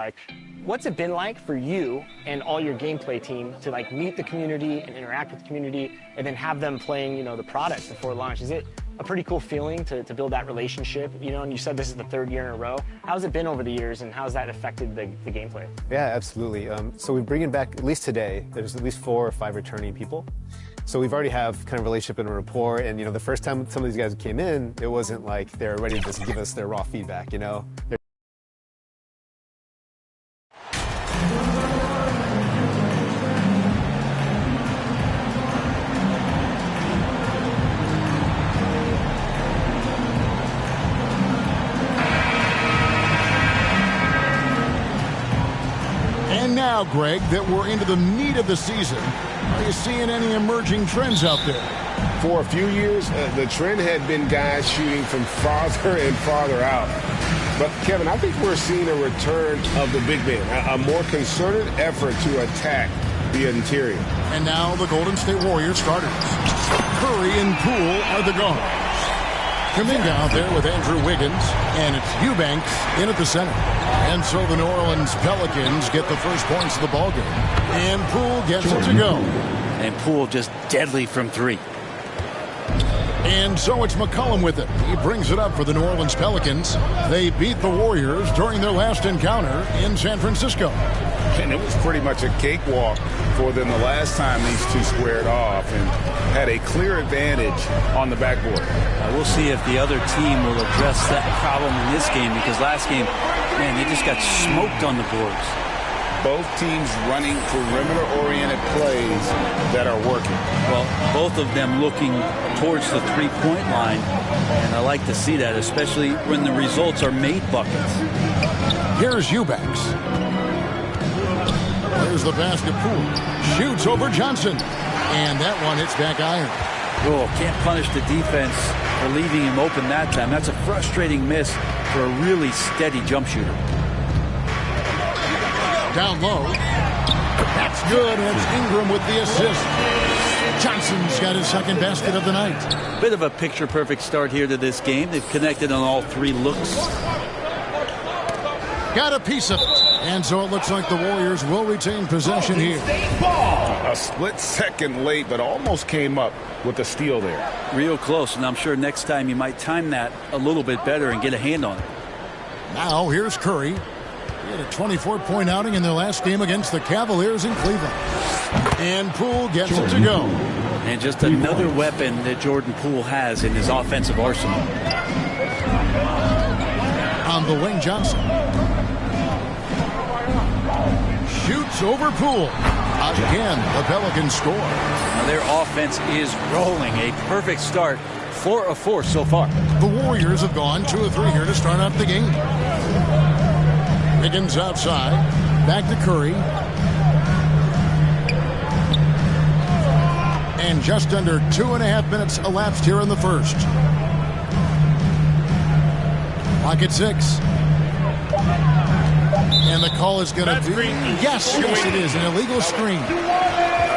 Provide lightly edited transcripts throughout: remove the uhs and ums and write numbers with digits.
like. What's it been like for you and all your gameplay team to like meet the community and interact with the community and then have them playing, the product before launch? Is it a pretty cool feeling to build that relationship, and you said this is the 3rd year in a row. How's it been over the years, and how's that affected the gameplay? Yeah, absolutely. So we're bringing back, at least today, there's at least 4 or 5 returning people. So we've already have kind of relationship and a rapport, and the first time some of these guys came in, it wasn't like they're ready to just give us their raw feedback, And now, Greg, that we're into the meat of the season, are you seeing any emerging trends out there? For a few years, the trend had been guys shooting from farther and farther out. But, Kevin, I think we're seeing a return of the big man, a more concerted effort to attack the interior. And now the Golden State Warriors starters. Curry and Poole are the guards. Kuminga out there with Andrew Wiggins, and it's Eubanks in at the center. And so the New Orleans Pelicans get the first points of the ballgame. And Poole gets it to go. And Poole just deadly from 3. And so it's McCollum with it. He brings it up for the New Orleans Pelicans. They beat the Warriors during their last encounter in San Francisco. And it was pretty much a cakewalk for them the last time these two squared off and had a clear advantage on the backboard. We'll see if the other team will address that problem in this game, because last game, man, they just got smoked on the boards. Both teams running perimeter-oriented plays that are working. Well, both of them looking towards the three-point line, and I like to see that, especially when the results are made buckets. Here's Eubanks. There's the basket. Poole shoots over Johnson, and that one hits back iron. Oh, can't punish the defense for leaving him open that time. That's a frustrating miss for a really steady jump shooter. Down low. That's good. That's Ingram with the assist. Johnson's got his second basket of the night. Bit of a picture-perfect start here to this game. They've connected on all 3 looks. Got a piece of it. And so it looks like the Warriors will retain possession here. A split second late, but almost came up with the steal there. Real close, and I'm sure next time you might time that a little bit better and get a hand on it. Now here's Curry. He had a 24-point outing in their last game against the Cavaliers in Cleveland. And Poole gets it to go. And just another weapon that Jordan Poole has in his offensive arsenal. On the wing, Johnson. Shoots over Poole. Again, the Pelicans score. Now their offense is rolling. A perfect start. 4 of 4 so far. The Warriors have gone 2 of 3 here to start out the game. Higgins outside. Back to Curry. And just under 2.5 minutes elapsed here in the first. Clock at 6. And the call is going to be, yes, it is, an illegal screen.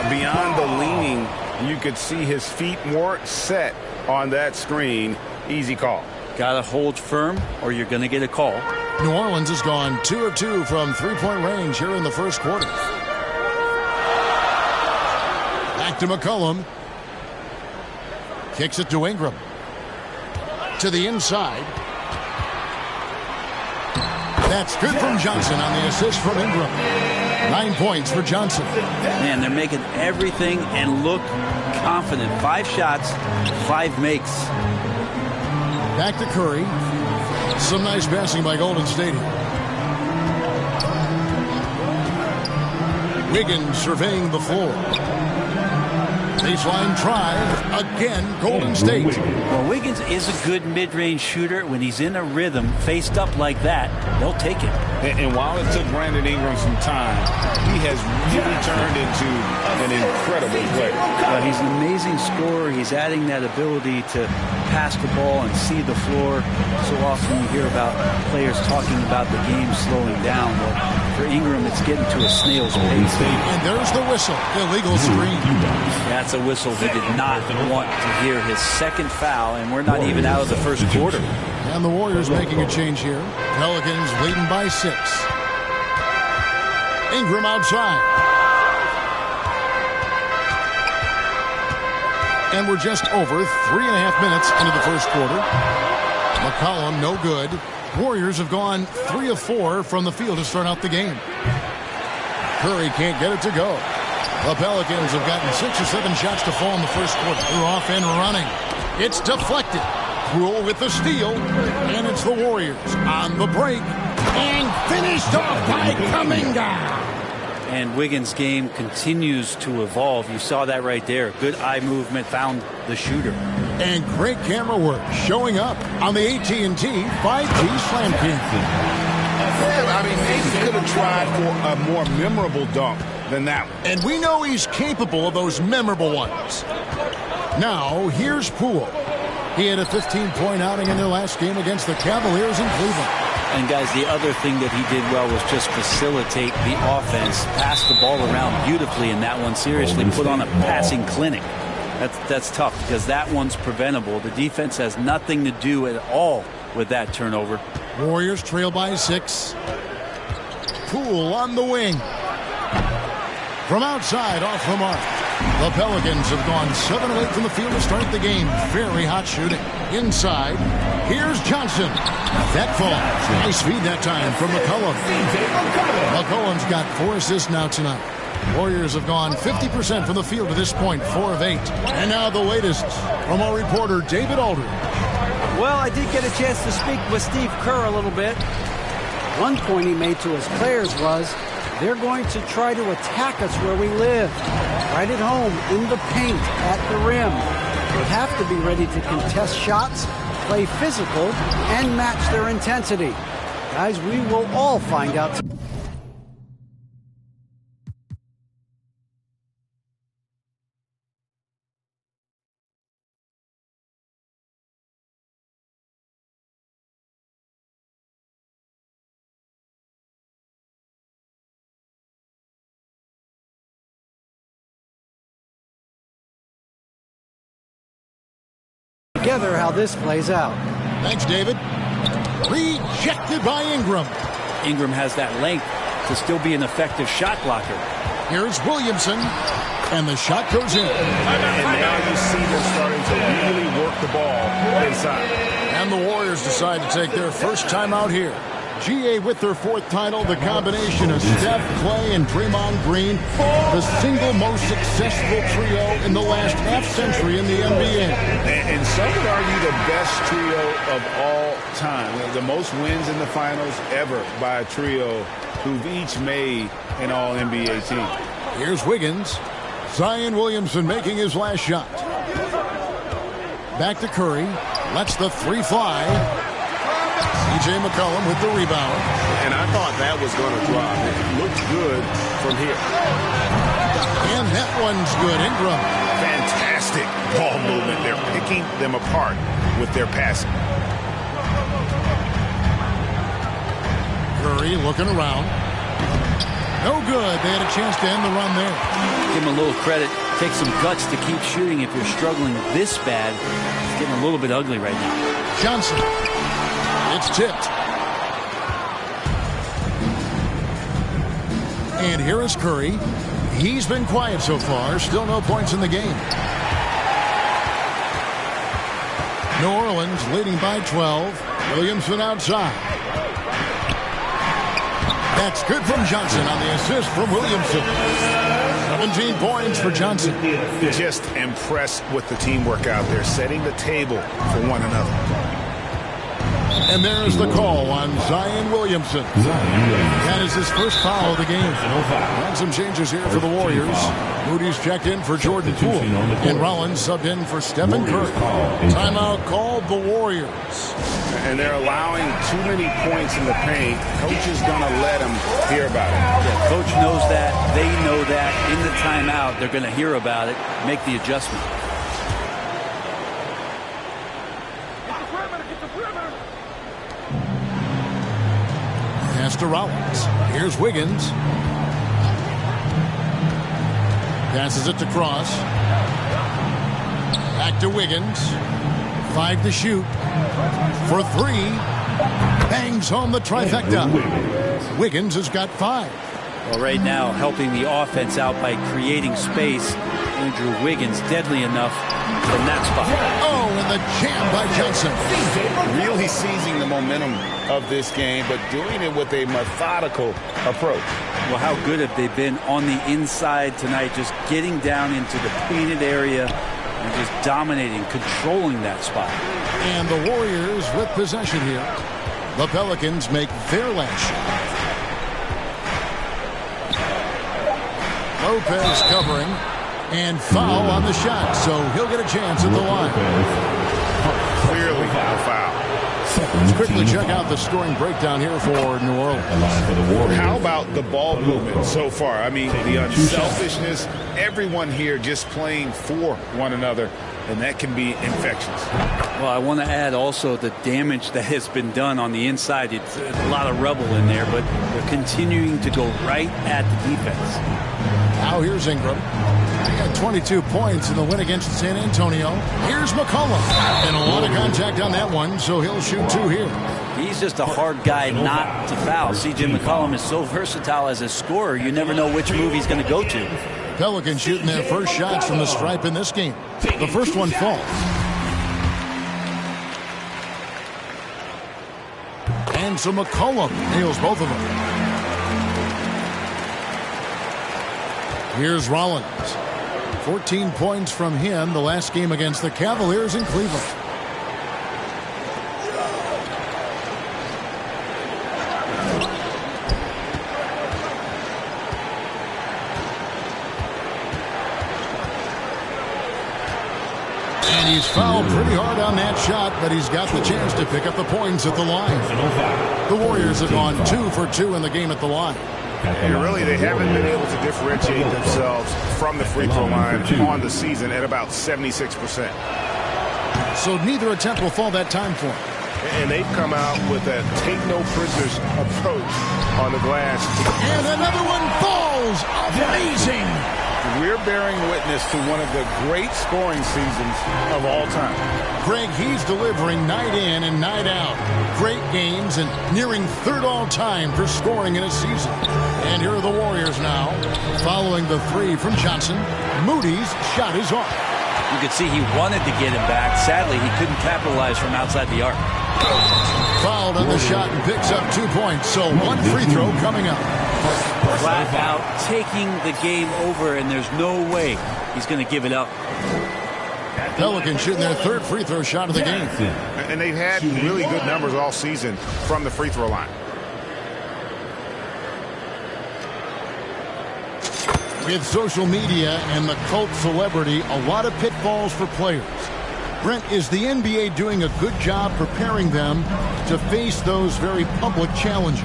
Beyond the leaning, you could see his feet weren't set on that screen. Easy call. Got to hold firm or you're going to get a call. New Orleans has gone 2 of 2 from 3-point range here in the first quarter. Back to McCollum. Kicks it to Ingram. To the inside. That's good from Johnson on the assist from Ingram. 9 points for Johnson. Man, they're making everything and look confident. 5 shots, 5 makes. Back to Curry. Some nice passing by Golden State. Wiggins surveying the floor. Baseline drive. Again, Golden State. Well, Wiggins is a good mid-range shooter. When he's in a rhythm, faced up like that, they'll take it. And while it took Brandon Ingram some time, he has really turned into an incredible player. He's an amazing scorer. He's adding that ability to pass the ball and see the floor. So often you hear about players talking about the game slowing down. Well, for Ingram, it's getting to a snail's pace. And there's the whistle. Illegal screen. That's a whistle he did not want to hear. His second foul, and we're not even out of the first quarter. And the Warriors making a change here. Pelicans leading by 6. Ingram outside. And we're just over 3.5 minutes into the first quarter. McCollum, no good. Warriors have gone 3 of 4 from the field to start out the game. Curry can't get it to go. The Pelicans have gotten 6 or 7 shots to fall in the first quarter. They're off and running. It's deflected. Poole with the steal. And it's the Warriors on the break. And finished off by Kuminga. And Wiggins' game continues to evolve. You saw that right there. Good eye movement, found the shooter. And great camera work showing up on the AT&T 5G Slam King. Yeah, I mean, maybe he could have tried for a more memorable dunk than that one. And we know he's capable of those memorable ones. Now, here's Poole. He had a 15-point outing in their last game against the Cavaliers in Cleveland. And, guys, the other thing that he did well was just facilitate the offense, pass the ball around beautifully in that one. Seriously, put on a passing clinic. That's tough because that one's preventable. The defense has nothing to do at all with that turnover. Warriors trail by 6. Poole on the wing. From outside, off the mark. The Pelicans have gone 7 of 8 from the field to start the game. Very hot shooting. Inside, here's Johnson. That fall. Nice feed that time from McCollum. McCollum's got 4 assists now tonight. Warriors have gone 50% from the field to this point, 4 of 8. And now the latest from our reporter, David Aldridge. Well, I did get a chance to speak with Steve Kerr a little bit. One point he made to his players was, they're going to try to attack us where we live, right at home, in the paint, at the rim. They have to be ready to contest shots, play physical, and match their intensity. Guys, we will all find out. Together how this plays out. Thanks, David. Rejected by Ingram. Ingram has that length to still be an effective shot blocker. Here's Williamson, and the shot goes in. And now you see them starting to really work the ball inside. And the Warriors decide to take their first time out here. GA with their 4th title, the combination of Steph, Clay, and Draymond Green, the single most successful trio in the last half-century in the NBA. And some would argue the best trio of all time. The most wins in the finals ever by a trio who've each made an all-NBA team. Here's Wiggins. Zion Williamson making his last shot. Back to Curry. Lets the 3 fly. C.J. McCollum with the rebound. And I thought that was going to drop. It looked good from here. And that one's good. Ingram. Fantastic ball movement. They're picking them apart with their passing. Curry looking around. No good. They had a chance to end the run there. Give him a little credit. Take some guts to keep shooting if you're struggling this bad. It's getting a little bit ugly right now. Johnson. It's tipped. And here is Curry. He's been quiet so far. Still no points in the game. New Orleans leading by 12. Williamson outside. That's good from Johnson on the assist from Williamson. 17 points for Johnson. Just impressed with the teamwork out there, setting the table for one another. And there's the call on Zion Williamson. That is his first foul of the game. And some changes here for the Warriors. Moody's checked in for Jordan Poole. And Rollins subbed in for Stephen Curry. Timeout called the Warriors. And they're allowing too many points in the paint. Coach is going to let them hear about it. Yeah, coach knows that. They know that. In the timeout, they're going to hear about it, make the adjustment. Pass to Rollins. Here's Wiggins. Passes it to Cross. Back to Wiggins. 5 to shoot. For 3. Bangs home the trifecta. Wiggins has got 5. Well, right now, helping the offense out by creating space. Andrew Wiggins, deadly enough from that spot. Oh, and the jam by Johnson. Really seizing the momentum of this game, but doing it with a methodical approach. Well, how good have they been on the inside tonight, just getting down into the painted area and just dominating, controlling that spot. And the Warriors with possession here. The Pelicans make their last shot. Lopez covering, and foul on the shot, so he'll get a chance at the line. Clearly a foul. Let's quickly check out the scoring breakdown here for New Orleans. How about the ball movement so far? I mean, the unselfishness, everyone here just playing for one another, and that can be infectious. Well, I want to add also the damage that has been done on the inside. It's a lot of rubble in there, but they're continuing to go right at the defense. Now here's Ingram. He got 22 points in the win against San Antonio. Here's McCollum. And a lot of contact on that one, so he'll shoot 2 here. He's just a hard guy not to foul. C.J. McCollum is so versatile as a scorer, you never know which move he's going to go to. Pelicans shooting their first shots from the stripe in this game. The first one falls. And so McCollum nails both of them. Here's Rollins. 14 points from him the last game against the Cavaliers in Cleveland. And he's fouled pretty hard on that shot, but he's got the chance to pick up the points at the line. The Warriors have gone 2 for 2 in the game at the line. And really, they haven't been able to differentiate themselves from the free throw line on the season at about 76%. So neither attempt will fall that time for him. And they've come out with a take-no-prisoners approach on the glass. And another one falls. Amazing. We're bearing witness to one of the great scoring seasons of all time. Greg, he's delivering night in and night out. Great games and nearing 3rd all-time for scoring in a season. And here are the Warriors now. Following the 3 from Johnson, Moody's shot is off. You could see he wanted to get him back. Sadly, he couldn't capitalize from outside the arc. Fouled on the shot and picks up 2 points. So 1 free throw coming up. Flat out taking the game over, and there's no way he's going to give it up. Pelicans shooting their 3rd free throw shot of the game. And they've had really good numbers all season from the free throw line. With social media and the cult celebrity, a lot of pitfalls for players. Brent, is the NBA doing a good job preparing them to face those very public challenges?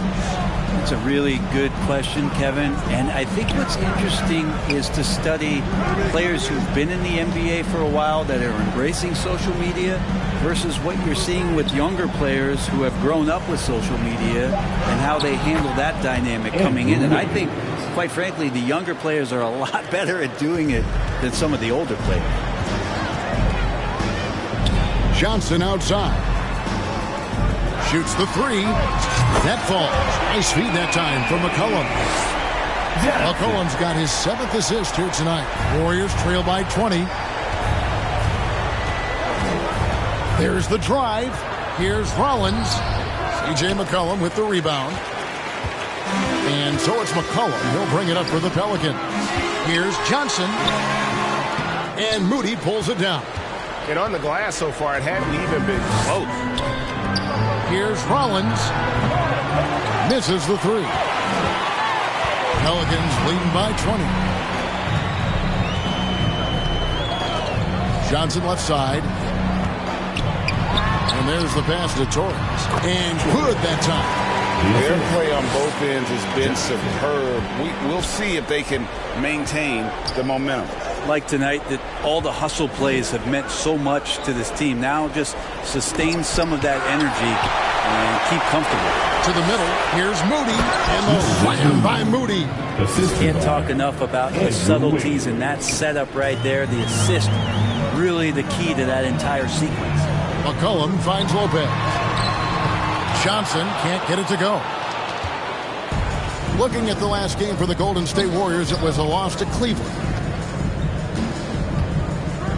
It's a really good question, Kevin. And I think what's interesting is to study players who've been in the NBA for a while that are embracing social media versus what you're seeing with younger players who have grown up with social media and how they handle that dynamic coming in. And I think, quite frankly, the younger players are a lot better at doing it than some of the older players. Johnson outside. Shoots the 3. That falls. Nice feed that time from McCollum. McCollum's got his 7th assist here tonight. Warriors trail by 20. There's the drive. Here's Rollins. C.J. McCollum with the rebound. And so it's McCollum. He'll bring it up for the Pelicans. Here's Johnson. And Moody pulls it down. And on the glass so far, it hadn't even been close. Here's Rollins. Misses the 3. Pelicans leading by 20. Johnson left side. And there's the pass to Torres. And good that time. Their play on both ends has been superb. We'll see if they can maintain the momentum. Like tonight, that all the hustle plays have meant so much to this team. Now just sustain some of that energy and keep comfortable. To the middle, here's Moody, and the slam by Moody. Can't talk enough about the subtleties in that setup right there. The assist, really the key to that entire sequence. McCollum finds Lopez. Johnson can't get it to go. Looking at the last game for the Golden State Warriors, it was a loss to Cleveland.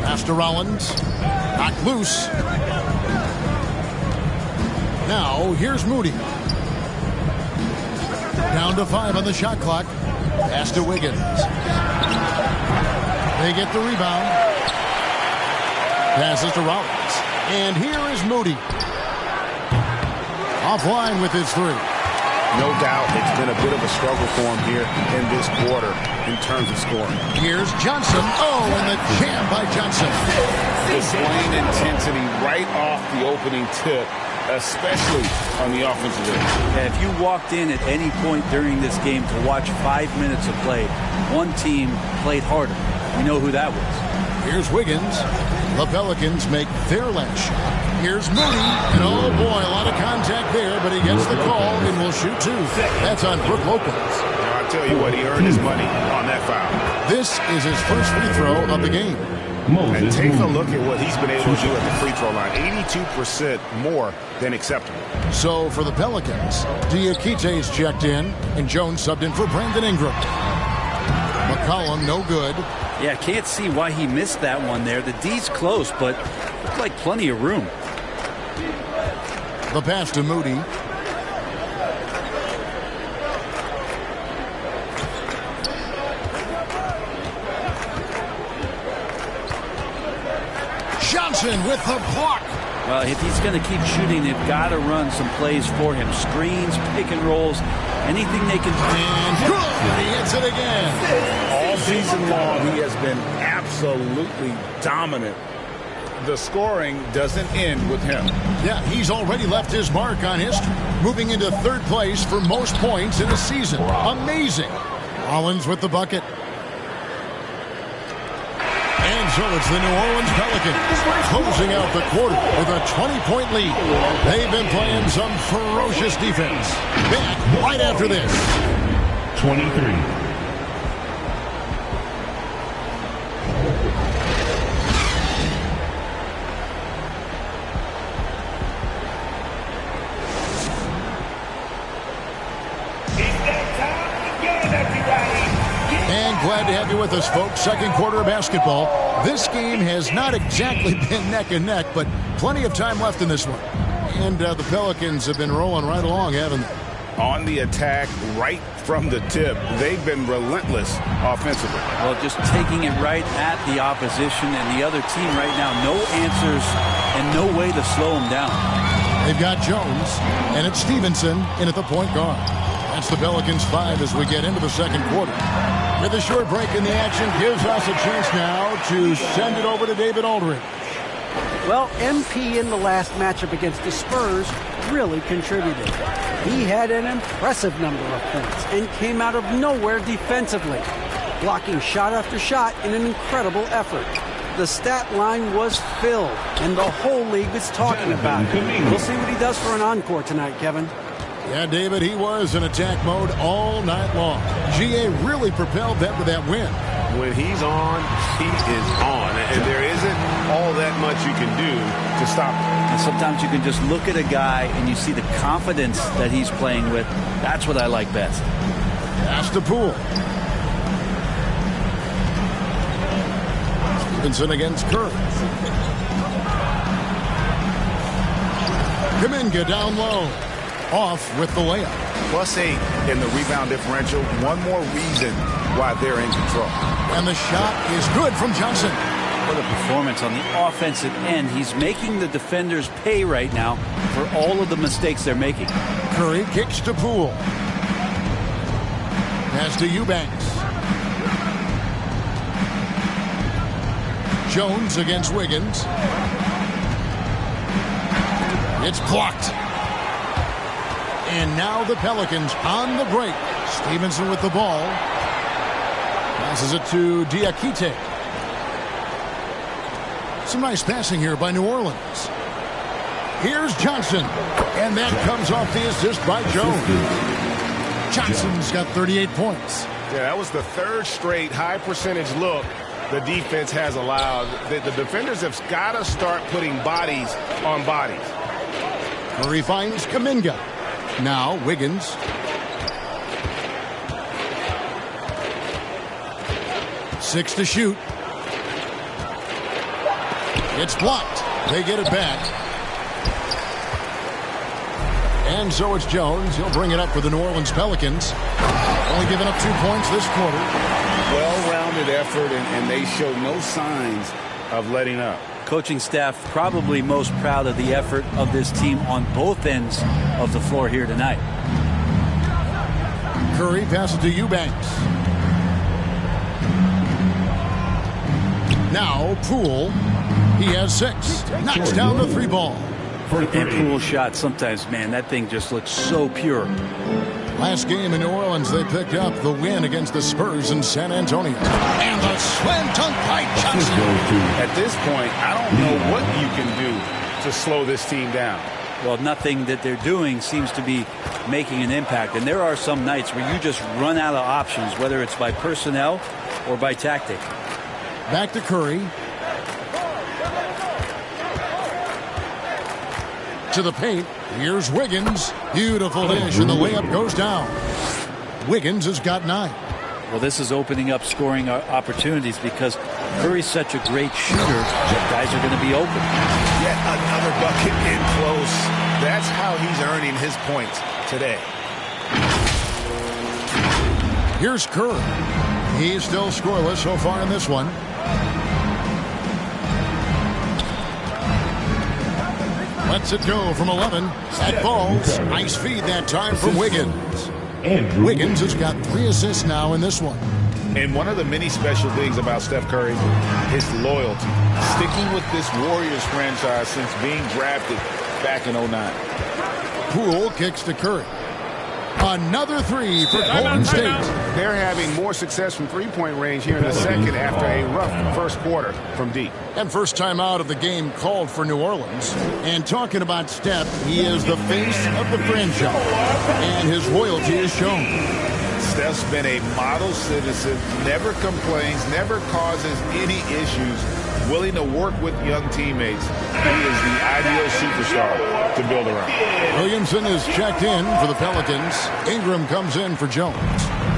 Pass to Rollins. Knocked loose. Now, here's Moody. Down to 5 on the shot clock. Pass to Wiggins. They get the rebound. Passes to Rollins. And here is Moody. Offline with his 3. No doubt it's been a bit of a struggle for him here in this quarter in terms of scoring. Here's Johnson. Oh, and the jam by Johnson. Displaying intensity right off the opening tip, especially on the offensive end. Yeah, if you walked in at any point during this game to watch 5 minutes of play, one team played harder. We know who that was. Here's Wiggins. The Pelicans make their last shot. Here's Moody. And oh boy, a lot of contact there, but he gets the call and will shoot 2. That's on Brook Lopez. Now, I tell you what, he earned his money on that foul. This is his first free throw of the game. And take a look at what he's been able to do at the free throw line. 82% more than acceptable. So for the Pelicans, Diakite's checked in, and Jones subbed in for Brandon Ingram. McCollum, no good. Yeah, can't see why he missed that one there. The D's close, but looked like plenty of room. The pass to Moody. Johnson with the block. Well, if he's going to keep shooting, they've got to run some plays for him. Screens, pick and rolls, anything they can do. And good! He hits it again. All season long, he has been absolutely dominant. The scoring doesn't end with him. Yeah, he's already left his mark on history, moving into 3rd place for most points in a season. Amazing. Rollins with the bucket. And so it's the New Orleans Pelicans closing out the quarter with a 20-point lead. They've been playing some ferocious defense. Back right after this. 23. Glad to have you with us, folks. Second quarter of basketball. This game has not exactly been neck and neck, but plenty of time left in this one. And the Pelicans have been rolling right along, haven't they? On the attack, right from the tip, they've been relentless offensively. Well, just taking it right at the opposition and the other team right now. No answers and no way to slow them down. They've got Jones, and it's Stevenson in at the point guard. That's the Pelicans 5 as we get into the second quarter. With a short break in the action gives us a chance now to send it over to David Aldridge. Well, MP in the last matchup against the Spurs really contributed. He had an impressive number of points and came out of nowhere defensively, blocking shot after shot in an incredible effort. The stat line was filled, and the whole league was talking about it. We'll see what he does for an encore tonight, Kevin. Yeah, David, he was in attack mode all night long. GA really propelled them to that win. When he's on, he is on. And there isn't all that much you can do to stop him. And sometimes you can just look at a guy and you see the confidence that he's playing with. That's what I like best. Pass to Poole. Stevenson against Curry. Kuminga down low. Off with the layup. +8 in the rebound differential. One more reason why they're in control. And the shot is good from Johnson. What a performance on the offensive end. He's making the defenders pay right now for all of the mistakes they're making. Curry kicks to Poole. Pass to Eubanks. Jones against Wiggins. It's blocked. And now the Pelicans on the break. Stevenson with the ball. Passes it to Diakite. Some nice passing here by New Orleans. Here's Johnson. And that comes off the assist by Jones. Johnson's got 38 points. Yeah, that was the 3rd straight high percentage look the defense has allowed. The defenders have got to start putting bodies on bodies. Curry finds Kuminga. Now Wiggins. 6 to shoot. It's blocked. They get it back. And so it's Jones. He'll bring it up for the New Orleans Pelicans. Only giving up 2 points this quarter. Well-rounded effort, and they show no signs of letting up. Coaching staff probably most proud of the effort of this team on both ends of the floor here tonight. Curry passes to Eubanks. Now Poole. He has 6. Knocks down the 3 ball. And Poole's shot sometimes, man, that thing just looks so pure. Last game in New Orleans, they picked up the win against the Spurs in San Antonio. And the slam dunk by Johnson. At this point, I don't know what you can do to slow this team down. Well, nothing that they're doing seems to be making an impact. And there are some nights where you just run out of options, whether it's by personnel or by tactic. Back to Curry. To the paint. Here's Wiggins. Beautiful dish, and the layup goes down. Wiggins has got 9. Well, this is opening up scoring opportunities because Curry's such a great shooter that guys are going to be open. Yet another bucket in close. That's how he's earning his points today. Here's Curry. He's still scoreless so far in this one. Lets it go from 11. That falls. Nice feed that time from Wiggins. Wiggins has got 3 assists now in this one. And one of the many special things about Steph Curry, his loyalty. Sticking with this Warriors franchise since being drafted back in 09. Poole kicks to Curry. Another 3 for Golden State. They're having more success from three-point range here in the second after a rough first quarter from deep. And first time out of the game called for New Orleans. And talking about Steph, he is the face of the franchise. And his loyalty is shown. Steph's been a model citizen, never complains, never causes any issues, willing to work with young teammates. He is the ideal superstar to build around. Williamson is checked in for the Pelicans. Ingram comes in for Jones.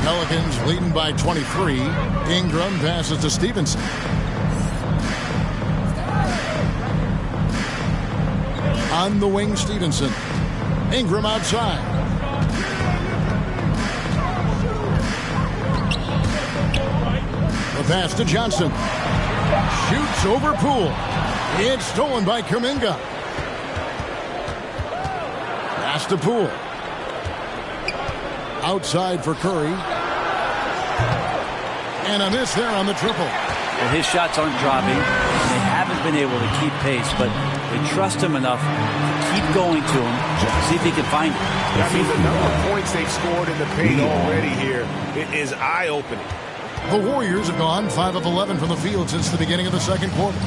Pelicans leading by 23. Ingram passes to Stevenson. On the wing, Stevenson. Ingram outside. The pass to Johnson. Shoots over Poole. It's stolen by Kuminga. Pass to Poole. Outside for Curry. And a miss there on the triple. Well, his shots aren't dropping. They haven't been able to keep pace, but they trust him enough to keep going to him, see if he can find it. I mean, the number of points they've scored in the paint already here is eye-opening. The Warriors have gone 5 of 11 from the field since the beginning of the second quarter.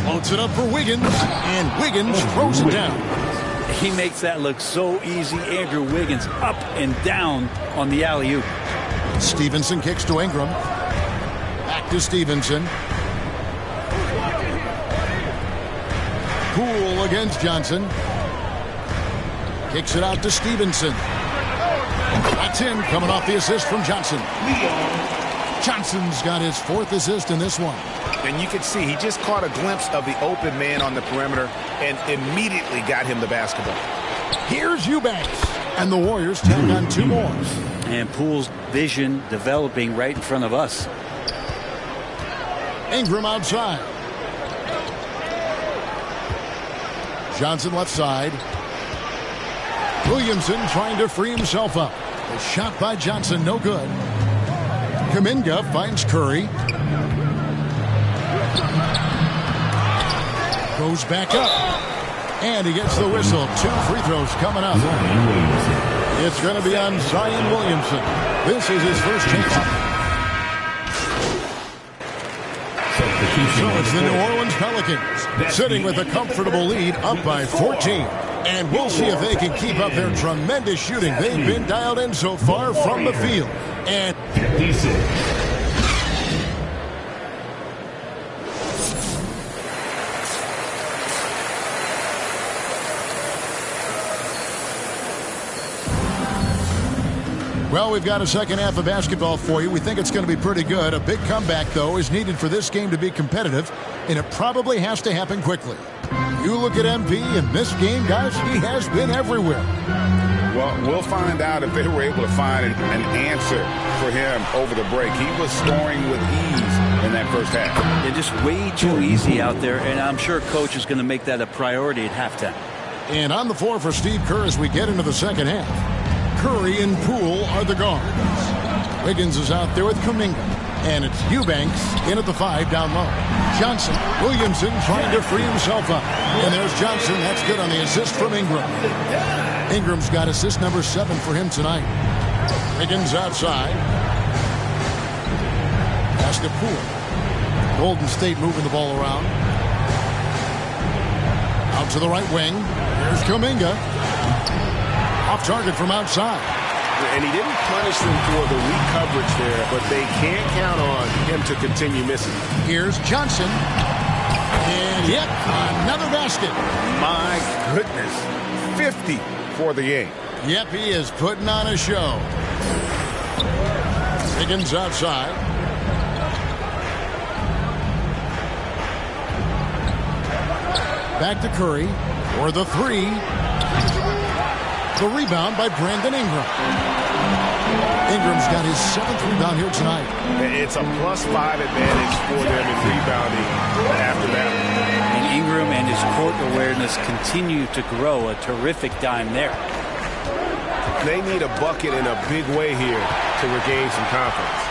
Floats it up for Wiggins, and Wiggins throws it down. He makes that look so easy. Andrew Wiggins up and down on the alley-oop. Stevenson kicks to Ingram. Back to Stevenson. Poole against Johnson. Kicks it out to Stevenson. That's in, coming off the assist from Johnson. Johnson's got his 4th assist in this one. And you can see he just caught a glimpse of the open man on the perimeter and immediately got him the basketball. Here's Eubanks. And the Warriors tack on 2 more. And Poole's vision developing right in front of us. Ingram outside. Johnson left side. Williamson trying to free himself up. The shot by Johnson, no good. Kuminga finds Curry. Goes back up. And he gets the whistle. 2 free throws coming up. It's going to be on Zion Williamson. This is his first chance. So it's the New Orleans Pelicans sitting with a comfortable lead up by 14. And we'll see if they can keep up their tremendous shooting. They've been dialed in so far from the field. And 56. Well, we've got a second half of basketball for you. We think it's going to be pretty good. A big comeback, though, is needed for this game to be competitive, and it probably has to happen quickly. You look at MP in this game, guys, he has been everywhere. Well, we'll find out if they were able to find an answer for him over the break. He was scoring with ease in that first half. They're just way too easy out there, and I'm sure Coach is going to make that a priority at halftime. And on the floor for Steve Kerr as we get into the second half. Curry and Poole are the guards. Wiggins is out there with Kuminga. And it's Eubanks in at the 5 down low. Johnson, Williamson trying to free himself up. And there's Johnson. That's good on the assist from Ingram. Ingram's got assist number 7 for him tonight. Wiggins outside. Pass to Poole. Golden State moving the ball around. Out to the right wing. Here's Kuminga. Off target from outside. And he didn't punish them for the weak coverage there, but they can't count on him to continue missing. Here's Johnson. And yet another basket. My goodness. 50 for the game. Yep, he is putting on a show. Higgins outside. Back to Curry for the 3. The rebound by Brandon Ingram. Ingram's got his 7th rebound here tonight. It's a +5 advantage for them in rebounding after that. And Ingram and his court awareness continue to grow. A terrific dime there. They need a bucket in a big way here to regain some confidence.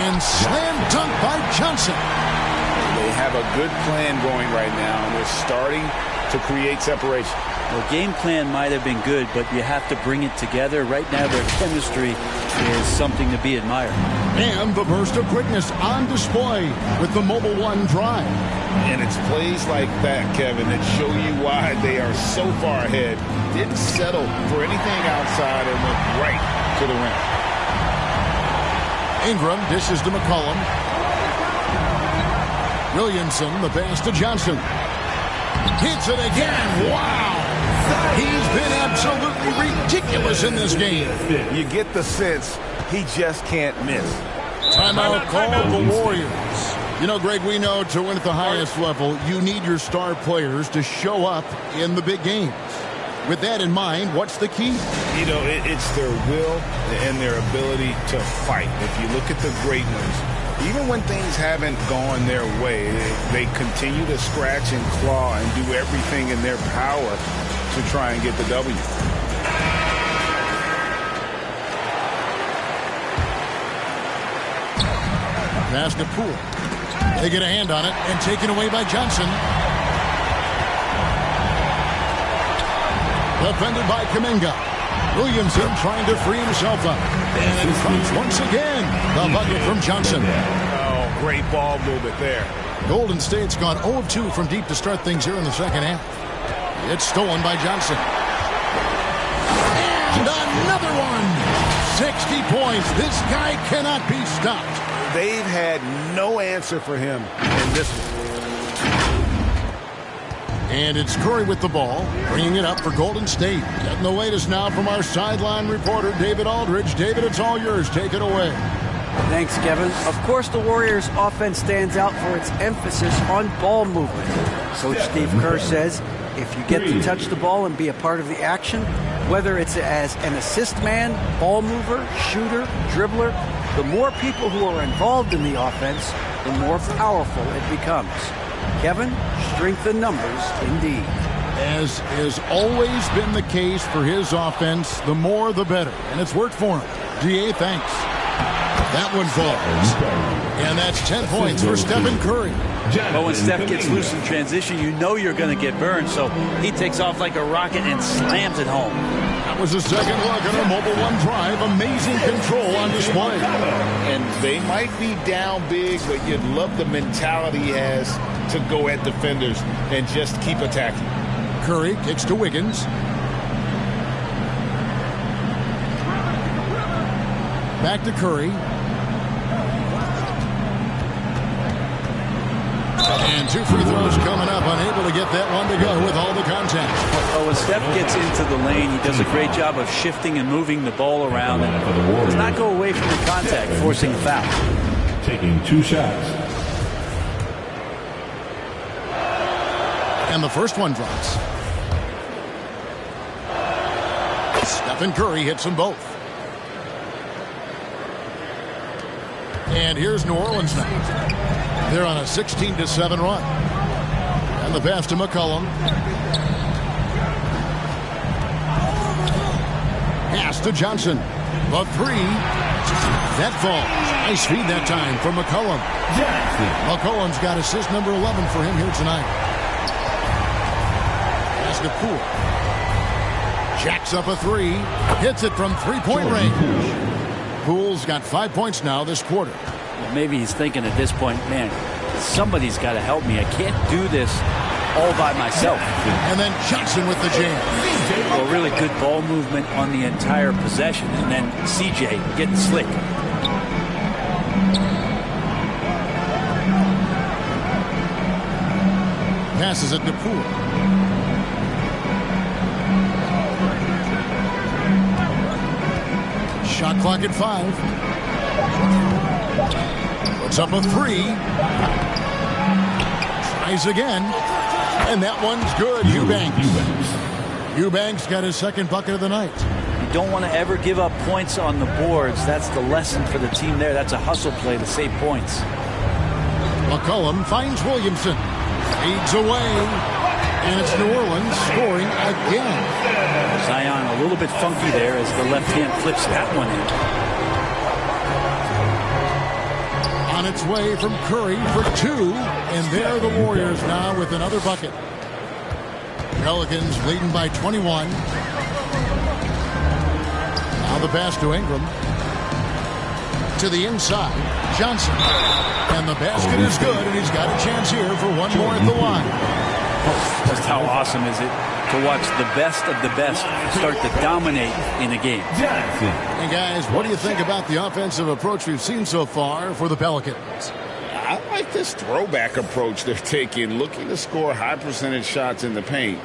And slam dunk by Johnson. They have a good plan going right now, and they're starting to create separation. The game plan might have been good, but you have to bring it together. Right now, their chemistry is something to be admired. And the burst of quickness on display with the Mobile One drive. And it's plays like that, Kevin, that show you why they are so far ahead. Didn't settle for anything outside and went right to the rim. Ingram dishes to McCollum. Williamson, the pass to Johnson. Hits it again. Wow. He's been absolutely ridiculous in this game. You get the sense he just can't miss. Timeout call the Warriors. You know, Greg, we know to win at the highest level, you need your star players to show up in the big games. With that in mind, what's the key? You know, it's their will and their ability to fight. If you look at the great ones, even when things haven't gone their way, they continue to scratch and claw and do everything in their power to try and get the W. Pass to Poole. They get a hand on it and taken away by Johnson. Defended by Kuminga. Williamson trying to free himself up. And comes once again. The bucket from Johnson. Oh, great ball movement there. Golden State's gone 0 of 2 from deep to start things here in the second half. It's stolen by Johnson. And another one. 60 points. This guy cannot be stopped. They've had no answer for him in this one. And it's Curry with the ball, bringing it up for Golden State. Getting the latest now from our sideline reporter, David Aldridge. David, it's all yours. Take it away. Thanks, Kevin. Of course, the Warriors' offense stands out for its emphasis on ball movement. Coach Steve Kerr says, if you get to touch the ball and be a part of the action, whether it's as an assist man, ball mover, shooter, dribbler, the more people who are involved in the offense, the more powerful it becomes. Kevin, strength in numbers, indeed. As has always been the case for his offense, the more the better. And it's worked for him. DA, thanks. That one falls. And that's 10 points for Stephen Curry. But when Steph gets loose in transition, you know you're going to get burned. So he takes off like a rocket and slams it home. That was the second look at a Mobile One drive. Amazing control on display. And they might be down big, but you'd love the mentality he has to go at defenders and just keep attacking. Curry kicks to Wiggins. Back to Curry. And 2 free throws coming up, unable to get that one to go with all the contact. Well, when Steph gets into the lane, he does a great job of shifting and moving the ball around and does not go away from the contact, forcing a foul. Taking 2 shots. And the first one drops. Stephen Curry hits them both. And here's New Orleans now. They're on a 16-7 run. And the pass to McCollum. Pass to Johnson. The 3. That falls. Nice feed that time from McCollum. McCollum's got assist number 11 for him here tonight. Pass to Poole. Jacks up a 3. Hits it from 3-point range. Poole's got 5 points now this quarter. Well, maybe he's thinking at this point, man, somebody's got to help me. I can't do this all by myself. And then Johnson with the jam. Well, really good ball movement on the entire possession. And then CJ getting slick. Passes it to Poole. Shot clock at 5. Puts up a 3. Tries again. And that one's good. Eubanks got his second bucket of the night. You don't want to ever give up points on the boards. That's the lesson for the team there. That's a hustle play to save points. McCollum finds Williamson. Fades away. And it's New Orleans scoring again. Zion a little bit funky there as the left hand flips that one in. On its way from Curry for 2. And there are the Warriors now with another bucket. Pelicans leading by 21. Now the pass to Ingram. To the inside. Johnson. And the basket is good, and he's got a chance here for one more at the line. Just how awesome is it to watch the best of the best start to dominate in a game. Hey guys, what do you think about the offensive approach we've seen so far for the Pelicans? I like this throwback approach they're taking, looking to score high percentage shots in the paint.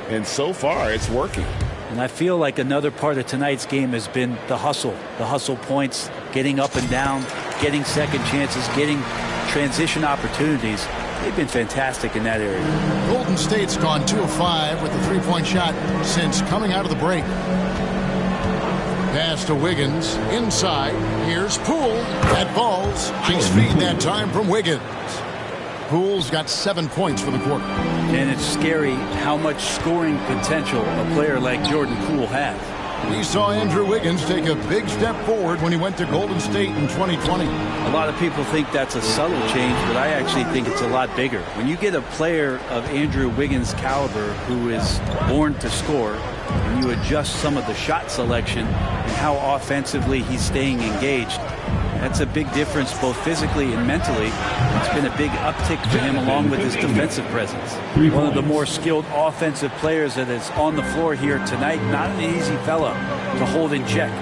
And so far, it's working. And I feel like another part of tonight's game has been the hustle points, getting up and down, getting second chances, getting transition opportunities. They've been fantastic in that area. Golden State's gone 2 of 5 with the 3-point shot since coming out of the break. Pass to Wiggins. Inside. Here's Poole. That falls. Nice feed that time from Wiggins. Poole's got 7 points for the quarter. And it's scary how much scoring potential a player like Jordan Poole has. We saw Andrew Wiggins take a big step forward when he went to Golden State in 2020. A lot of people think that's a subtle change, but I actually think it's a lot bigger. When you get a player of Andrew Wiggins' caliber who is born to score, and you adjust some of the shot selection and how offensively he's staying engaged, that's a big difference both physically and mentally. It's been a big uptick for him along with his defensive presence. One of the more skilled offensive players that is on the floor here tonight. Not an easy fella to hold in check.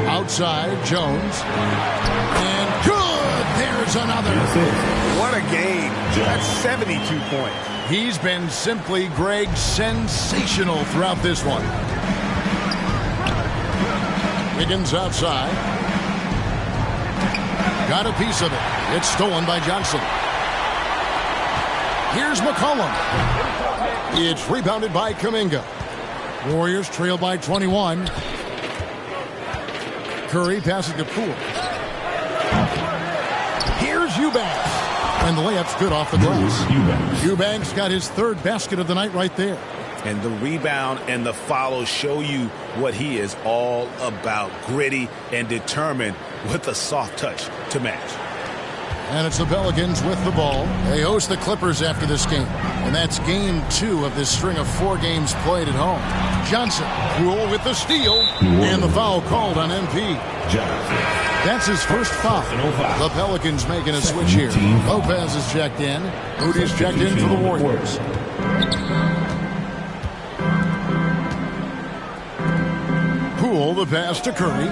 Outside, Jones. And good! There's another. What a game. That's 72 points. He's been simply, Greg, sensational throughout this one. Wiggins outside. Got a piece of it. It's stolen by Johnson. Here's McCollum. It's rebounded by Kuminga. Warriors trail by 21. Curry passes to Poole. Here's Eubanks. And the layup's good off the glass. Eubanks got his 3rd basket of the night right there. And the rebound and the follow show you what he is all about. Gritty and determined with a soft touch to match. And it's the Pelicans with the ball. They host the Clippers after this game. And that's game 2 of this string of 4 games played at home. Johnson, Poole with the steal. And the foul called on MP. That's his first foul. The Pelicans making a switch here. Lopez is checked in. Moody's checked in for the Warriors. Poole, the pass to Curry.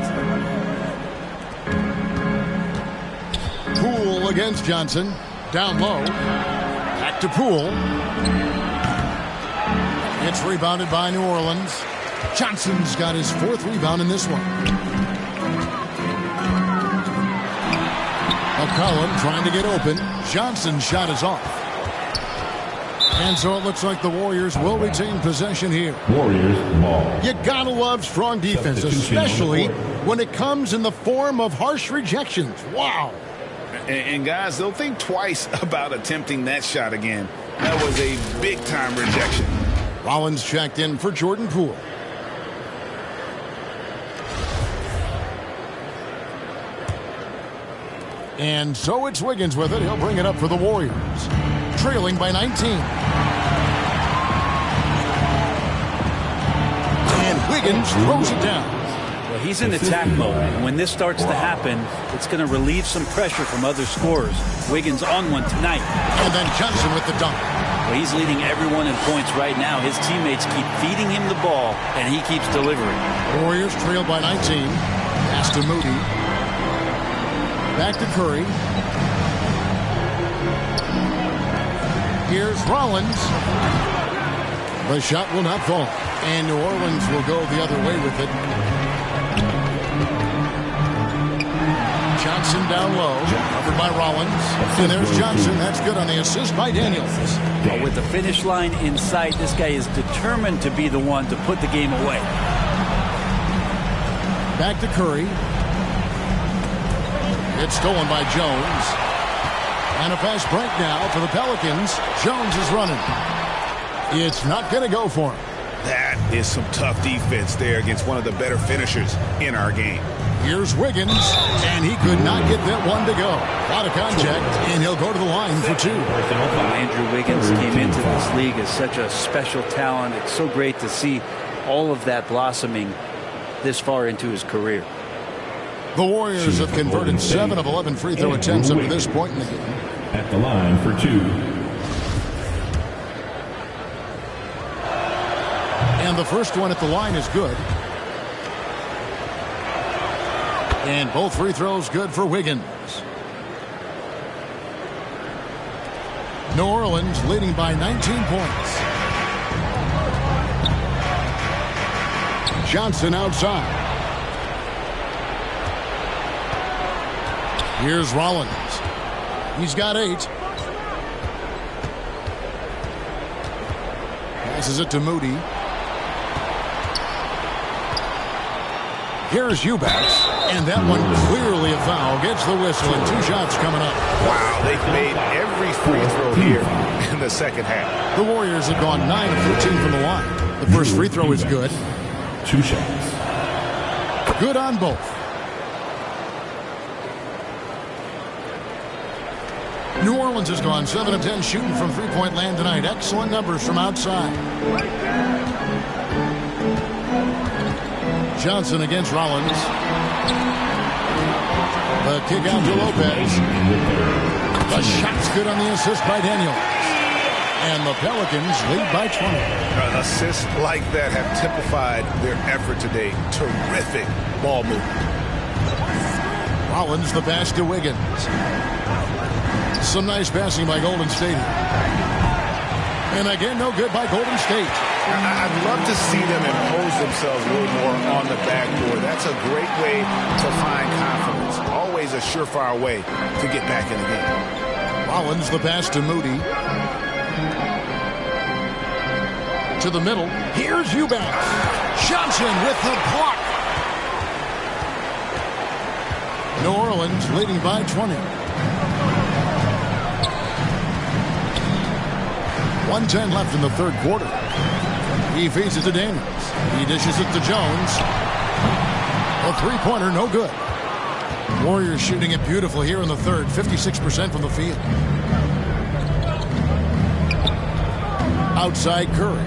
Poole against Johnson. Down low. Back to Poole. It's rebounded by New Orleans. Johnson's got his 4th rebound in this one. McCollum trying to get open. Johnson's shot is off. And so it looks like the Warriors will retain possession here. Warriors ball. You gotta love strong defense, especially when it comes in the form of harsh rejections. Wow. And guys, they'll think twice about attempting that shot again. That was a big-time rejection. Rollins checked in for Jordan Poole. And so it's Wiggins with it. He'll bring it up for the Warriors. Trailing by 19. And Wiggins throws it down. Well, he's in attack mode, and when this starts to happen, it's going to relieve some pressure from other scorers. Wiggins on one tonight. And then Johnson with the dunk. Well, he's leading everyone in points right now. His teammates keep feeding him the ball, and he keeps delivering. Warriors trail by 19. Pass to Moody. Back to Curry. Here's Rollins. The shot will not fall. And New Orleans will go the other way with it. Johnson down low. Covered by Rollins. And there's Johnson. That's good on the assist by Daniels. Well, with the finish line in sight, this guy is determined to be the one to put the game away. Back to Curry. It's stolen by Jones. And a fast break now for the Pelicans. Jones is running. It's not going to go for him. That is some tough defense there against one of the better finishers in our game. Here's Wiggins, and he could not get that one to go. A lot of contact, and he'll go to the line for 2. Andrew Wiggins came into this league as such a special talent. It's so great to see all of that blossoming this far into his career. The Warriors have converted 7 of 11 free throw attempts up to this point in the game. At the line for 2. And the first one at the line is good. And both free throws good for Wiggins. New Orleans leading by 19 points. Johnson outside. Here's Rollins. He's got 8. Passes it to Moody. Here's Eubanks. And that one clearly a foul. Gets the whistle and 2 shots coming up. Wow, they've made every free throw here in the second half. The Warriors have gone 9 of 13 from the line. The first free throw is good. 2 shots. Good on both. New Orleans has gone 7 of 10 shooting from three-point land tonight. Excellent numbers from outside. Johnson against Rollins. The kick out to Lopez. The shot's good on the assist by Daniels. And the Pelicans lead by 20. Assists like that have typified their effort today. Terrific ball movement. Rollins the pass to Wiggins. Some nice passing by Golden State. And again, no good by Golden State. I'd love to see them impose themselves a little more on the backboard. That's a great way to find confidence. Always a surefire way to get back in the game. Rollins the pass to Moody. To the middle. Here's Eubanks. Johnson with the block. New Orleans leading by 20. 1:10 left in the third quarter. He feeds it to Daniels. He dishes it to Jones. A three-pointer, no good. Warriors shooting it beautiful here in the third. 56% from the field. Outside Curry.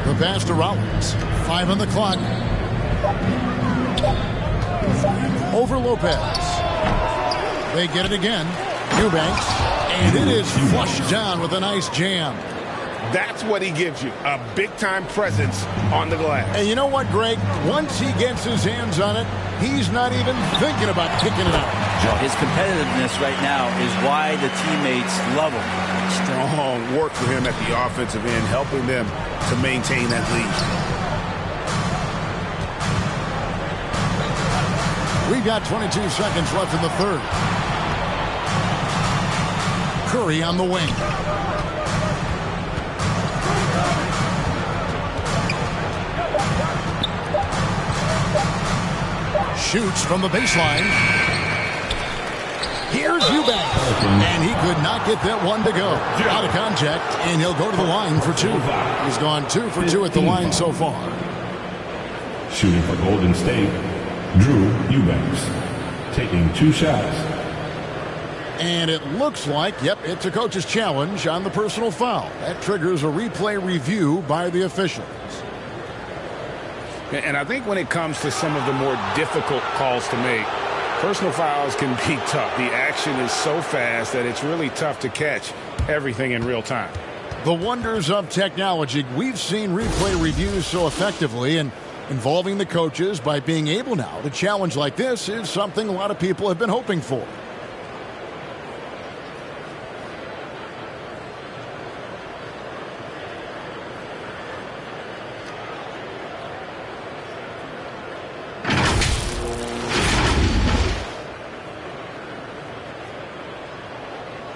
The pass to Rollins. 5 on the clock. Over Lopez. They get it again. Eubanks. And it is flushed down with a nice jam. That's what he gives you, a big-time presence on the glass. And you know what, Greg? Once he gets his hands on it, he's not even thinking about kicking it out. His competitiveness right now is why the teammates love him. Strong work for him at the offensive end, helping them to maintain that lead. We've got 22 seconds left in the third. Curry on the wing. Shoots from the baseline. Here's Eubanks. And he could not get that one to go. Out of contact, and he'll go to the line for two. He's gone 2 for 2 at the line so far. Shooting for Golden State, Drew Eubanks, taking 2 shots. And it looks like, yep, it's a coach's challenge on the personal foul. That triggers a replay review by the officials. And I think when it comes to some of the more difficult calls to make, personal fouls can be tough. The action is so fast that it's really tough to catch everything in real time. The wonders of technology. We've seen replay reviews so effectively, and involving the coaches by being able now to challenge like this is something a lot of people have been hoping for.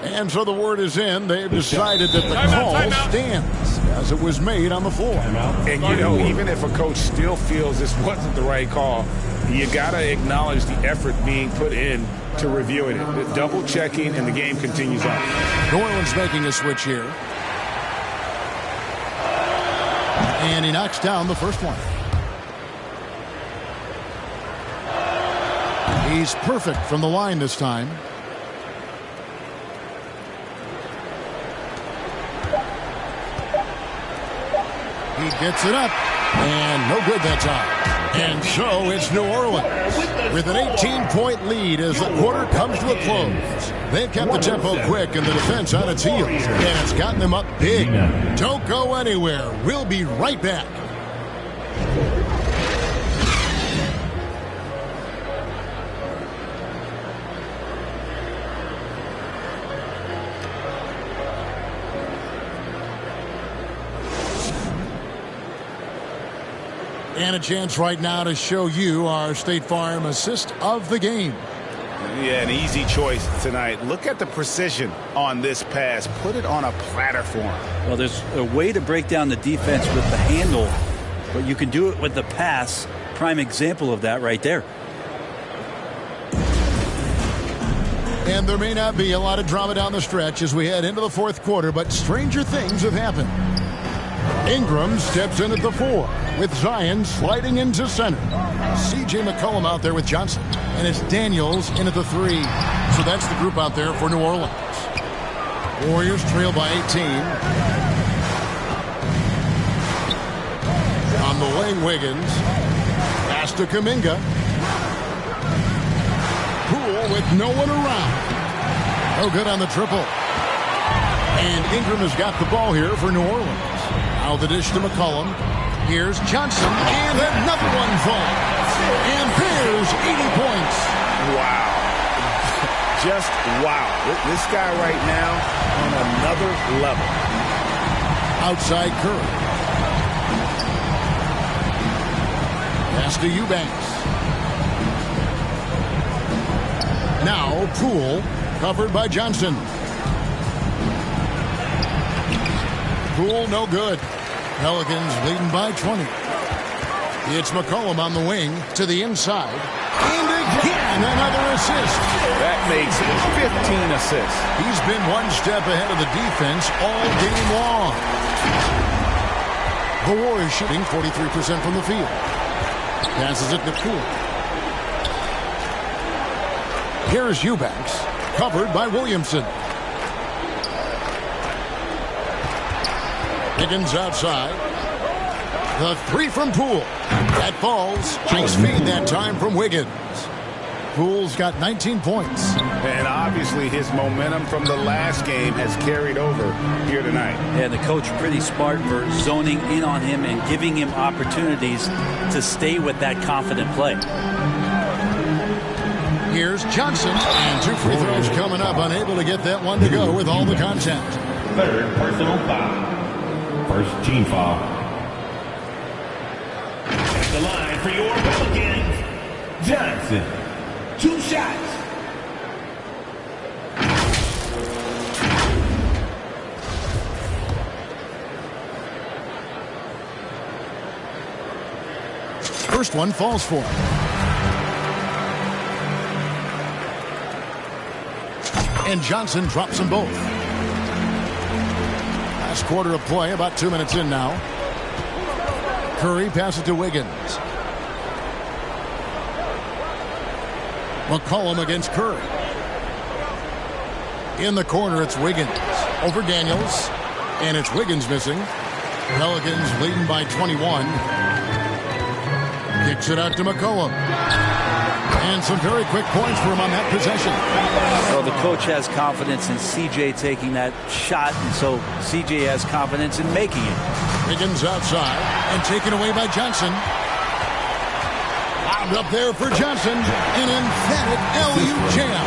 And so the word is in. They've decided that the call stands as it was made on the floor. And, you know, even if a coach still feels this wasn't the right call, you got to acknowledge the effort being put in to reviewing it. Double checking, and the game continues on. New Orleans making a switch here. And he knocks down the first one. He's perfect from the line this time. He gets it up, and no good that time. And so it's New Orleans with an 18-point lead as the quarter comes to a close. They've kept the tempo quick and the defense on its heels, and it's gotten them up big. Don't go anywhere. We'll be right back. And a chance right now to show you our State Farm assist of the game. Yeah, an easy choice tonight. Look at the precision on this pass. Put it on a platter for him. Well, there's a way to break down the defense with the handle, but you can do it with the pass. Prime example of that right there. And there may not be a lot of drama down the stretch as we head into the fourth quarter, but stranger things have happened. Ingram steps in at the 4 with Zion sliding into center. C.J. McCollum out there with Johnson. And it's Daniels in at the 3. So that's the group out there for New Orleans. Warriors trail by 18. On the wing, Wiggins. Pass to Kuminga. Poole with no one around. No good on the triple. And Ingram has got the ball here for New Orleans. Now the dish to McCollum. Here's Johnson, and another one falls. And there's 80 points. Wow. Just wow. This guy right now on another level. Outside Curry. Pass to Eubanks. Now Poole, covered by Johnson. Poole, no good. Pelicans leading by 20. It's McCollum on the wing to the inside. And again, another assist. That makes it 15 assists. He's been one step ahead of the defense all game long. The Warriors shooting 43% from the field. Passes it to Poole. Here's Eubanks, covered by Williamson. Higgins outside. The 3 from Poole. That falls. Nice feed that time from Wiggins. Poole's got 19 points. And obviously his momentum from the last game has carried over here tonight. And the coach pretty smart for zoning in on him and giving him opportunities to stay with that confident play. Here's Johnson, and 2 free throws coming up, unable to get that one to go with all the contact. Third personal foul. First team foul. At the line for your Pelicans, Johnson. 2 shots. First one falls for him. And Johnson drops them both. Last quarter of play, about 2 minutes in now. Curry passes to Wiggins. McCollum against Curry. In the corner, it's Wiggins. Over Daniels. And it's Wiggins missing. Pelicans leading by 21. Kicks it out to McCollum. And some very quick points for him on that possession. Well, the coach has confidence in CJ taking that shot, and so CJ has confidence in making it. Wiggins outside and taken away by Johnson. Wound up there for Johnson. An emphatic LU jam.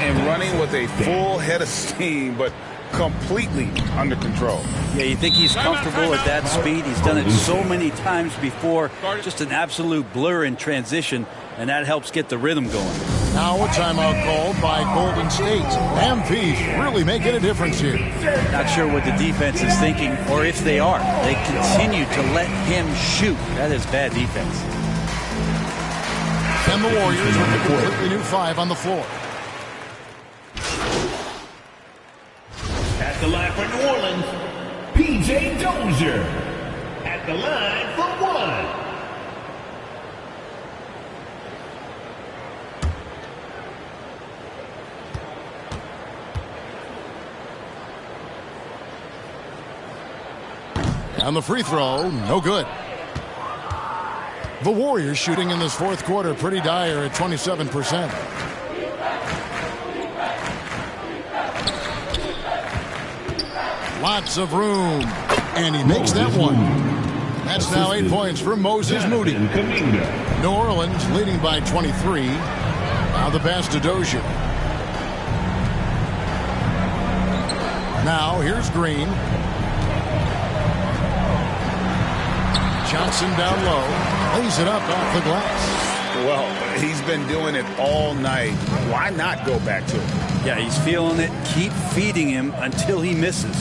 And running with a full head of steam, but completely under control. Yeah, you think he's comfortable at that speed. He's done it so many times before. Just an absolute blur in transition, and that helps get the rhythm going. Now a timeout called by Golden State. MP's really making a difference here. Not sure what the defense is thinking, or if they are. They continue to let him shoot. That is bad defense. And the Warriors with a completely new 5 on the floor. At the line for New Orleans, P.J. Dozier. At the line for 1. And the free throw, no good. The Warriors shooting in this fourth quarter pretty dire at 27%. Lots of room. And he makes that one. That's now 8 points for Moses Moody. New Orleans leading by 23. Now the pass to Dozier. Now here's Green. Johnson down low. Lays it up off the glass. Well, he's been doing it all night. Why not go back to it? Yeah, he's feeling it. Keep feeding him until he misses.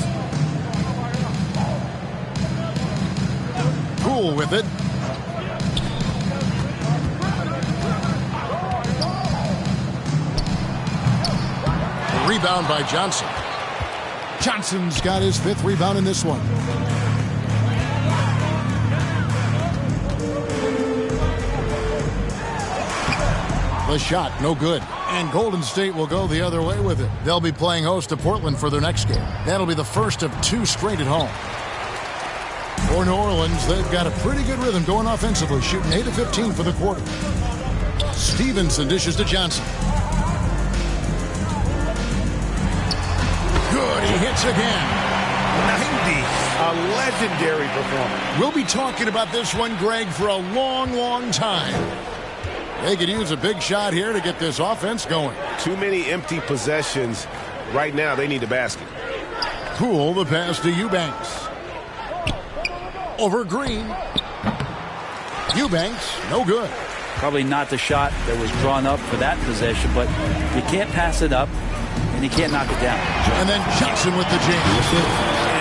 Poole with it. Rebound by Johnson. Johnson's got his 5th rebound in this one. The shot, no good. And Golden State will go the other way with it. They'll be playing host to Portland for their next game. That'll be the first of 2 straight at home. For New Orleans, they've got a pretty good rhythm going offensively, shooting 8 of 15 for the quarter. Stevenson dishes to Johnson. Good, he hits again. 90, a legendary performance. We'll be talking about this one, Greg, for a long, long time. They could use a big shot here to get this offense going. Too many empty possessions. Right now, they need a basket. Poole, the pass to Eubanks. Over Green. Eubanks, no good. Probably not the shot that was drawn up for that possession, but you can't pass it up, and you can't knock it down. And then Johnson with the jam.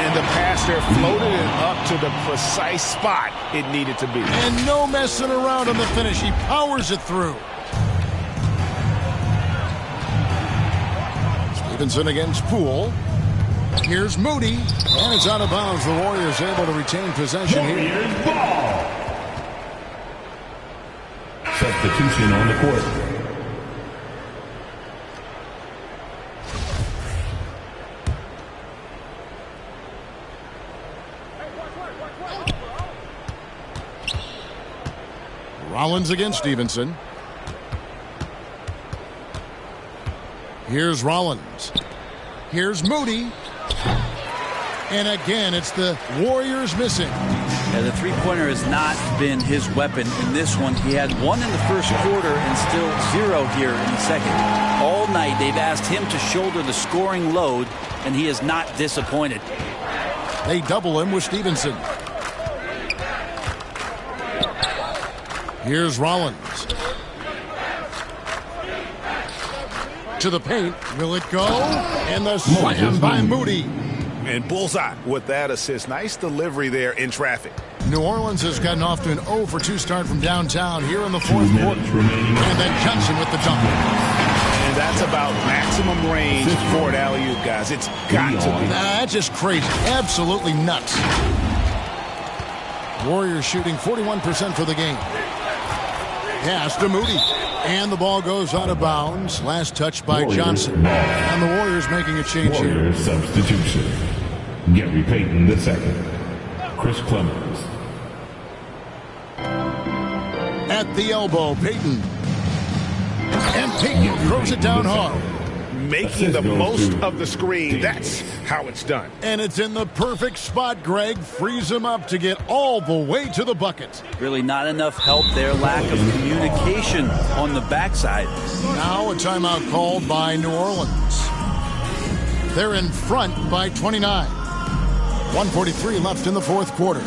And the pass there floated it up to the precise spot it needed to be. And no messing around on the finish. He powers it through. Stevenson against Poole. Here's Moody. And it's out of bounds. The Warriors able to retain possession here. Warriors ball. Substitution on the court. Rollins against Stevenson. Here's Rollins. Here's Moody. And again, it's the Warriors missing. Yeah, the three-pointer has not been his weapon in this one. He had one in the first quarter and still 0 here in the second. All night they've asked him to shoulder the scoring load, and he is not disappointed. They double him with Stevenson. Here's Rollins. To the paint. Will it go? And the slam by Moody. And bullseye with that assist. Nice delivery there in traffic. New Orleans has gotten off to an 0 for 2 start from downtown here in the fourth quarter. And then Johnson with the dunk. And that's about maximum range for an alley-oop, guys. It's got to be. That's just crazy. Absolutely nuts. Warriors shooting 41% for the game. Pass to Moody. And the ball goes out of bounds. Last touch by Johnson. And the Warriors making a change here. Substitution. Gary Payton II. Chris Clemens. At the elbow, Payton. And Payton throws it down hard. Making the most of the screen. That's how it's done. And it's in the perfect spot, Greg. Frees him up to get all the way to the bucket. Really not enough help there. Lack of communication on the backside. Now a timeout called by New Orleans. They're in front by 29. 1:43 left in the fourth quarter.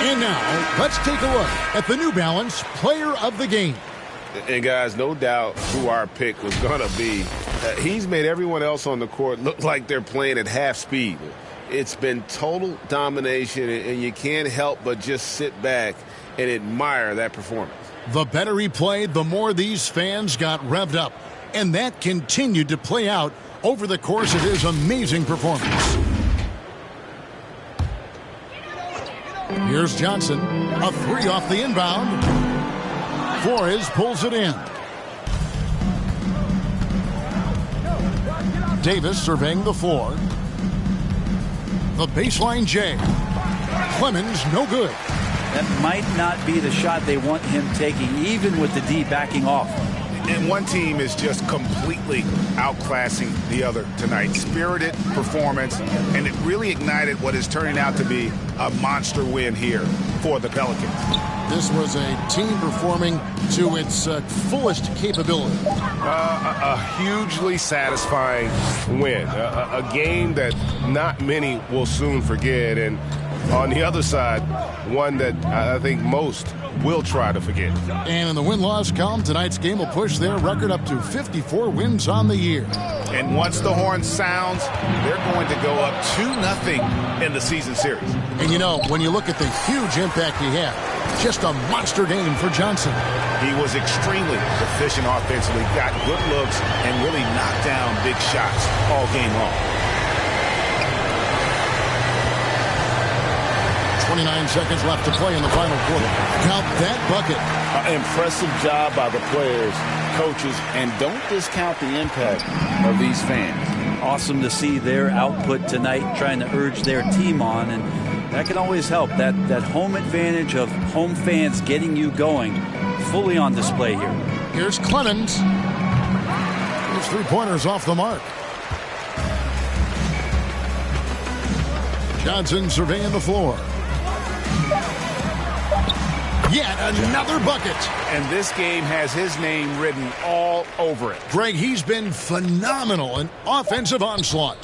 And now, let's take a look at the New Balance Player of the Game. And guys, no doubt who our pick was going to be. He's made everyone else on the court look like they're playing at half speed. It's been total domination, and you can't help but just sit back and admire that performance. The better he played, the more these fans got revved up. And that continued to play out over the course of his amazing performance. Here's Johnson. A 3 off the inbound. Flores pulls it in. Davis surveying the floor. The baseline J. Clemens no good. That might not be the shot they want him taking, even with the D backing off. And one team is just completely outclassing the other tonight. Spirited performance, and it really ignited what is turning out to be a monster win here for the Pelicans. This was a team performing to its fullest capability. A hugely satisfying win. A game that not many will soon forget. And on the other side, one that I think most will try to forget. And in the win-loss column, tonight's game will push their record up to 54 wins on the year. And once the horn sounds, they're going to go up 2-0 in the season series. And you know, when you look at the huge impact he had, just a monster game for Johnson. He was extremely efficient offensively, got good looks, and really knocked down big shots all game long. 29 seconds left to play in the final quarter. Count that bucket. Impressive job by the players, coaches, and don't discount the impact of these fans. Awesome to see their output tonight, trying to urge their team on, and that can always help. That home advantage of home fans getting you going, fully on display here. Here's Clemens. His three-pointers off the mark. Johnson surveying the floor. Yet another bucket. And this game has his name written all over it. Greg, he's been phenomenal in offensive onslaught.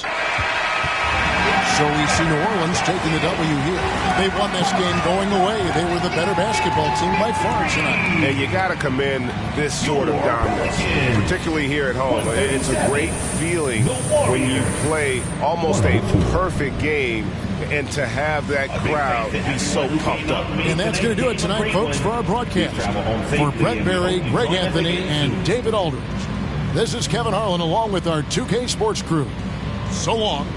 So we see New Orleans taking the W here. They won this game going away. They were the better basketball team by far tonight. And you got to commend this sort of dominance, particularly here at home. It's a great feeling when you play almost a perfect game and to have that crowd be so pumped up. And that's going to do it tonight, folks, for our broadcast. For Brett Berry, Greg Anthony, and David Aldridge, this is Kevin Harlan along with our 2K Sports crew. So long.